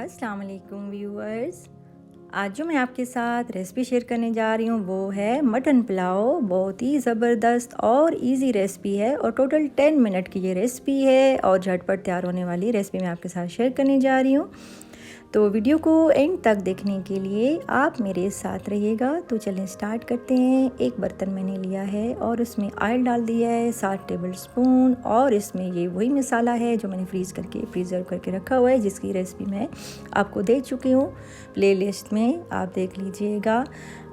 अस्सलाम वालेकुम व्यूअर्स। आज जो मैं आपके साथ रेसिपी शेयर करने जा रही हूँ वो है मटन पुलाव। बहुत ही ज़बरदस्त और इजी रेसिपी है और टोटल 10 मिनट की ये रेसिपी है और झटपट तैयार होने वाली रेसिपी मैं आपके साथ शेयर करने जा रही हूँ। तो वीडियो को एंड तक देखने के लिए आप मेरे साथ रहिएगा। तो चलें स्टार्ट करते हैं। एक बर्तन मैंने लिया है और उसमें ऑयल डाल दिया है 7 टेबल स्पून और इसमें ये वही मसाला है जो मैंने प्रिजर्व करके रखा हुआ है, जिसकी रेसिपी मैं आपको दे चुकी हूँ प्लेलिस्ट में, आप देख लीजिएगा।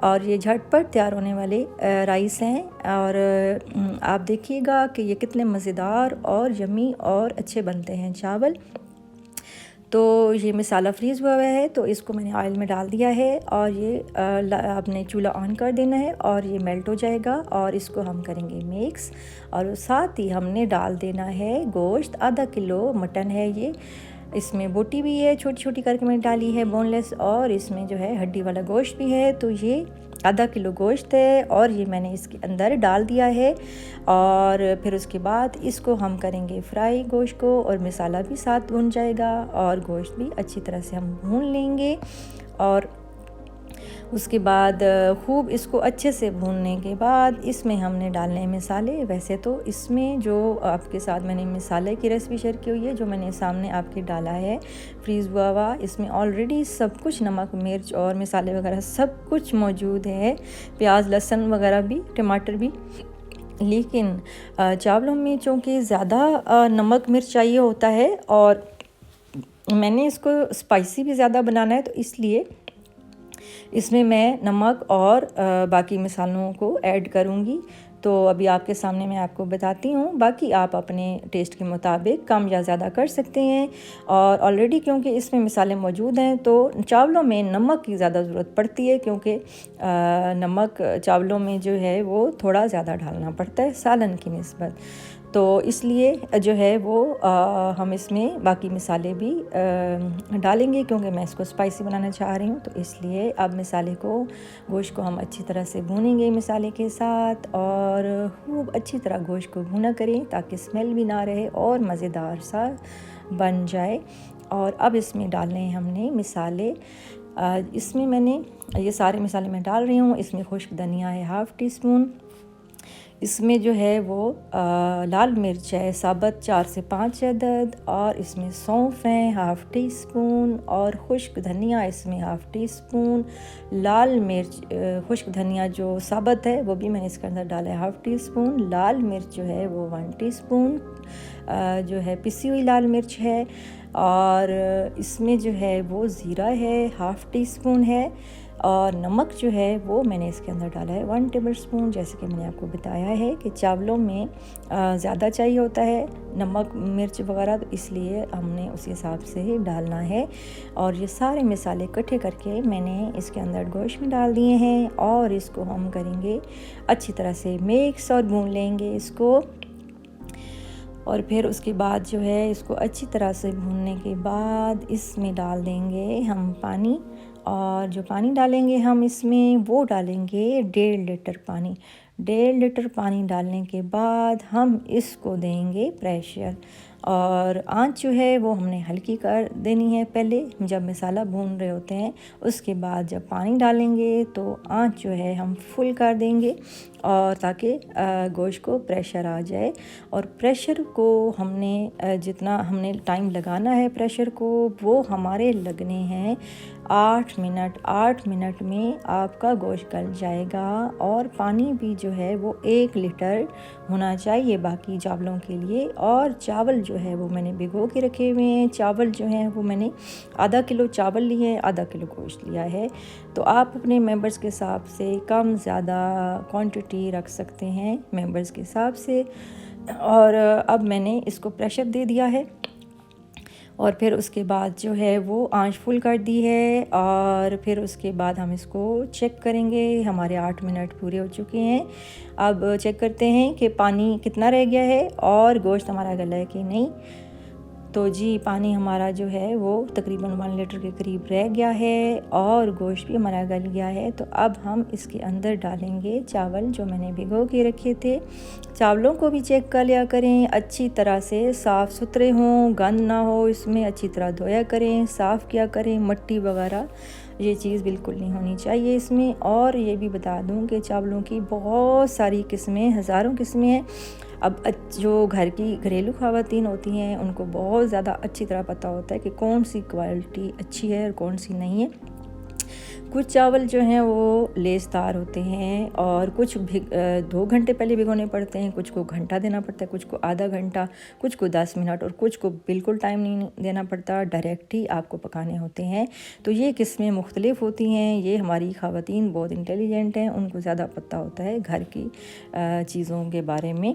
और ये झटपट तैयार होने वाले राइस हैं और आप देखिएगा कि ये कितने मज़ेदार और यम्मी और अच्छे बनते हैं चावल। तो ये मसाला फ्रीज़ हुआ है तो इसको मैंने ऑयल में डाल दिया है और ये आपने चूल्हा ऑन कर देना है और ये मेल्ट हो जाएगा और इसको हम करेंगे मिक्स। और साथ ही हमने डाल देना है गोश्त, आधा किलो मटन है ये, इसमें बोटी भी है छोटी छोटी करके मैंने डाली है बोनलेस, और इसमें जो है हड्डी वाला गोश्त भी है। तो ये आधा किलो गोश्त है और ये मैंने इसके अंदर डाल दिया है और फिर उसके बाद इसको हम करेंगे फ्राई गोश्त को, और मसाला भी साथ भुन जाएगा और गोश्त भी अच्छी तरह से हम भून लेंगे। और उसके बाद खूब इसको अच्छे से भूनने के बाद इसमें हमने डालने हैं मसाले। वैसे तो इसमें जो आपके साथ मैंने मसाले की रेसिपी शेयर की हुई है, जो मैंने सामने आपके डाला है फ्रीज़ हुआ, इसमें ऑलरेडी सब कुछ नमक मिर्च और मसाले वगैरह सब कुछ मौजूद है, प्याज लहसुन वगैरह भी, टमाटर भी। लेकिन चावलों में चूँकि ज़्यादा नमक मिर्च चाहिए होता है और मैंने इसको स्पाइसी भी ज़्यादा बनाना है, तो इसलिए इसमें मैं नमक और बाकी मसालों को ऐड करूँगी। तो अभी आपके सामने मैं आपको बताती हूँ, बाकी आप अपने टेस्ट के मुताबिक कम या ज़्यादा कर सकते हैं। और ऑलरेडी क्योंकि इसमें मसाले मौजूद हैं तो चावलों में नमक की ज़्यादा ज़रूरत पड़ती है, क्योंकि नमक चावलों में जो है वो थोड़ा ज़्यादा डालना पड़ता है सालन की निस्बत। तो इसलिए जो है वो हम इसमें बाकी मसाले भी डालेंगे, क्योंकि मैं इसको स्पाइसी बनाना चाह रही हूँ। तो इसलिए अब मसाले को, गोश्त को हम अच्छी तरह से भूनेंगे मसाले के साथ, और खूब अच्छी तरह गोश्त को भुना करें ताकि स्मेल भी ना रहे और मज़ेदार सा बन जाए। और अब इसमें डालने हैं हमने मसाले। इसमें मैंने ये सारे मसाले मैं डाल रही हूँ। इसमें खुश्क धनिया है 1/2 टीस्पून, इसमें जो है वो लाल मिर्च है साबुत 4 से 5 अदद, और इसमें सौंफ है 1/2 टीस्पून, और खुश्क धनिया इसमें 1/2 टीस्पून, लाल मिर्च खुश्क धनिया जो साबुत है वो भी मैंने इसके अंदर डाला है 1/2 टीस्पून, लाल मिर्च जो है वो 1 टीस्पून जो है पिसी हुई लाल मिर्च है, और इसमें जो है वो ज़ीरा है 1/2 टीस्पून है, और नमक जो है वो मैंने इसके अंदर डाला है 1 टेबल स्पून। जैसे कि मैंने आपको बताया है कि चावलों में ज़्यादा चाहिए होता है नमक मिर्च वगैरह, तो इसलिए हमने उसी हिसाब से ही डालना है। और ये सारे मसाले इकट्ठे करके मैंने इसके अंदर गोश्त में डाल दिए हैं और इसको हम करेंगे अच्छी तरह से मिक्स और भून लेंगे इसको। और फिर उसके बाद जो है इसको अच्छी तरह से भूनने के बाद इसमें डाल देंगे हम पानी, और जो पानी डालेंगे हम इसमें वो डालेंगे 1.5 लीटर पानी। 1.5 लीटर पानी डालने के बाद हम इसको देंगे प्रेशर, और आंच जो है वो हमने हल्की कर देनी है पहले जब मसाला भून रहे होते हैं। उसके बाद जब पानी डालेंगे तो आंच जो है हम फुल कर देंगे, और ताकि गोश्त को प्रेशर आ जाए। और प्रेशर को हमने जितना हमने टाइम लगाना है प्रेशर को, वो हमारे लगने हैं 8 मिनट। 8 मिनट में आपका गोश्त गल जाएगा, और पानी भी जो है वो 1 लीटर होना चाहिए बाकी चावलों के लिए। और चावल जो है वो मैंने भिगो के रखे हुए हैं। चावल जो हैं वो मैंने आधा किलो चावल लिए हैं, आधा किलो गोश्त लिया है। तो आप अपने मेंबर्स के हिसाब से कम ज़्यादा क्वांटिटी रख सकते हैं मेंबर्स के हिसाब से। और अब मैंने इसको प्रेशर दे दिया है, और फिर उसके बाद जो है वो आंच फुल कर दी है, और फिर उसके बाद हम इसको चेक करेंगे। हमारे 8 मिनट पूरे हो चुके हैं। अब चेक करते हैं कि पानी कितना रह गया है और गोश्त हमारा गला है कि नहीं। तो जी पानी हमारा जो है वो तकरीबन 1 लीटर के करीब रह गया है और गोश्त भी हमारा गल गया है। तो अब हम इसके अंदर डालेंगे चावल जो मैंने भिगो के रखे थे। चावलों को भी चेक कर लिया करें, अच्छी तरह से साफ़ सुथरे हों, गंद ना हो इसमें, अच्छी तरह धोया करें, साफ़ किया करें, मिट्टी वगैरह ये चीज़ बिल्कुल नहीं होनी चाहिए इसमें। और ये भी बता दूं कि चावलों की बहुत सारी किस्में, हज़ारों किस्में हैं। अब जो घर की घरेलू ख़वातीन होती हैं उनको बहुत ज़्यादा अच्छी तरह पता होता है कि कौन सी क्वालिटी अच्छी है और कौन सी नहीं है। कुछ चावल जो हैं वो लेसदार होते हैं और कुछ 2 घंटे पहले भिगोने पड़ते हैं, कुछ को घंटा देना पड़ता है, कुछ को आधा घंटा, कुछ को 10 मिनट और कुछ को बिल्कुल टाइम नहीं देना पड़ता, डायरेक्ट ही आपको पकाने होते हैं। तो ये किस्में मुख्तलिफ होती हैं। ये हमारी ख़वातीन बहुत इंटेलिजेंट हैं, उनको ज़्यादा पता होता है घर की चीज़ों के बारे में,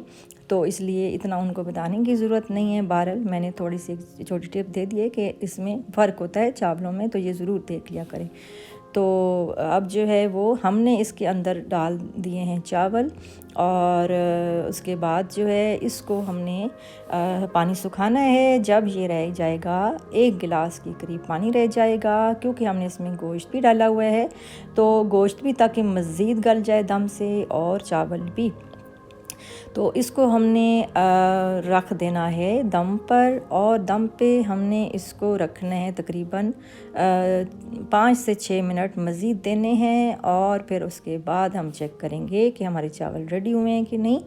तो इसलिए इतना उनको बताने की ज़रूरत नहीं है। बहरहाल मैंने थोड़ी सी एक छोटी टिप दे दी है कि इसमें फ़र्क होता है चावलों में, तो ये ज़रूर देख लिया करें। तो अब जो है वो हमने इसके अंदर डाल दिए हैं चावल और उसके बाद जो है इसको हमने पानी सुखाना है। जब ये रह जाएगा 1 गिलास के करीब पानी रह जाएगा, क्योंकि हमने इसमें गोश्त भी डाला हुआ है, तो गोश्त भी ताकि मज़ीद गल जाए दम से और चावल भी। तो इसको हमने रख देना है दम पर, और दम पे हमने इसको रखना है तकरीबन 5 से 6 मिनट मज़ीद देने हैं। और फिर उसके बाद हम चेक करेंगे कि हमारे चावल रेडी हुए हैं कि नहीं।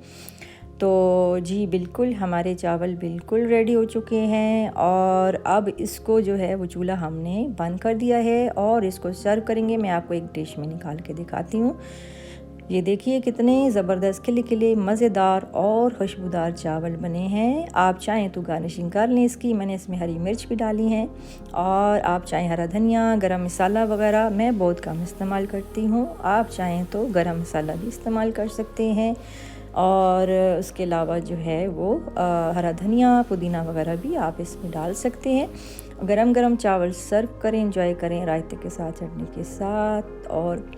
तो जी बिल्कुल हमारे चावल बिल्कुल रेडी हो चुके हैं और अब इसको जो है वो चूल्हा हमने बंद कर दिया है और इसको सर्व करेंगे। मैं आपको एक डिश में निकाल के दिखाती हूँ। ये देखिए कितने ज़बरदस्त खिले खिले मज़ेदार और खुशबूदार चावल बने हैं। आप चाहें तो गार्निशिंग कर लें इसकी, मैंने इसमें हरी मिर्च भी डाली हैं, और आप चाहें हरा धनिया, गरम मसाला वगैरह मैं बहुत कम इस्तेमाल करती हूँ, आप चाहें तो गरम मसाला भी इस्तेमाल कर सकते हैं। और उसके अलावा जो है वो हरा धनिया, पुदीना वगैरह भी आप इसमें डाल सकते हैं। गरम गरम चावल सर्व करें, एंजॉय करें रायते के साथ, चटनी के साथ। और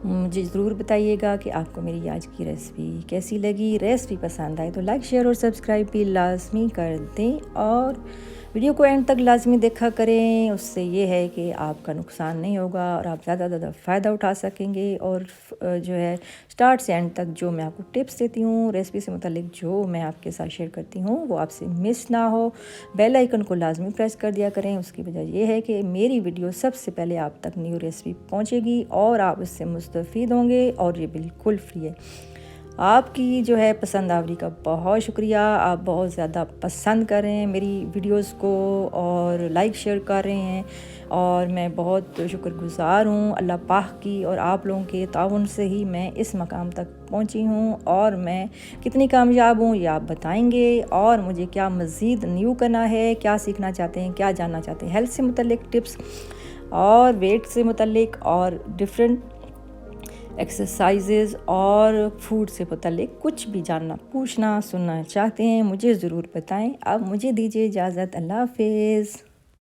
मुझे ज़रूर बताइएगा कि आपको मेरी आज की रेसिपी कैसी लगी। रेसिपी पसंद आए तो लाइक, शेयर और सब्सक्राइब भी लाजमी कर दें और वीडियो को एंड तक लाजमी देखा करें। उससे ये है कि आपका नुकसान नहीं होगा और आप ज़्यादा ज़्यादा फ़ायदा उठा सकेंगे। और जो है स्टार्ट से एंड तक जो मैं आपको टिप्स देती हूँ रेसिपी से मुतालिक, जो मैं आपके साथ शेयर करती हूँ वो आपसे मिस ना हो। बेल आइकन को लाजमी प्रेस कर दिया करें। उसकी वजह यह है कि मेरी वीडियो सबसे पहले आप तक न्यू रेसिपी पहुँचेगी और आप इससे मुस्तफ़ीद होंगे, और ये बिल्कुल फ्री है। आपकी जो है पसंद आवरी का बहुत शुक्रिया। आप बहुत ज़्यादा पसंद कर रहे हैं मेरी वीडियोस को और लाइक शेयर कर रहे हैं, और मैं बहुत शुक्रगुज़ार हूँ अल्लाह पाक की, और आप लोगों के ताउन से ही मैं इस मकाम तक पहुँची हूँ। और मैं कितनी कामयाब हूँ ये आप बताएंगे, और मुझे क्या मज़ीद न्यू करना है, क्या सीखना चाहते हैं, क्या जानना चाहते हैं हेल्थ से मुतल्लिक टिप्स और वेट से मुतल्लिक और डिफरेंट एक्सरसाइजेज़ और फूड से मुतल्लिक कुछ भी जानना, पूछना, सुनना चाहते हैं मुझे ज़रूर बताएं। अब मुझे दीजिए इजाज़त। अल्लाह हाफ़िज़।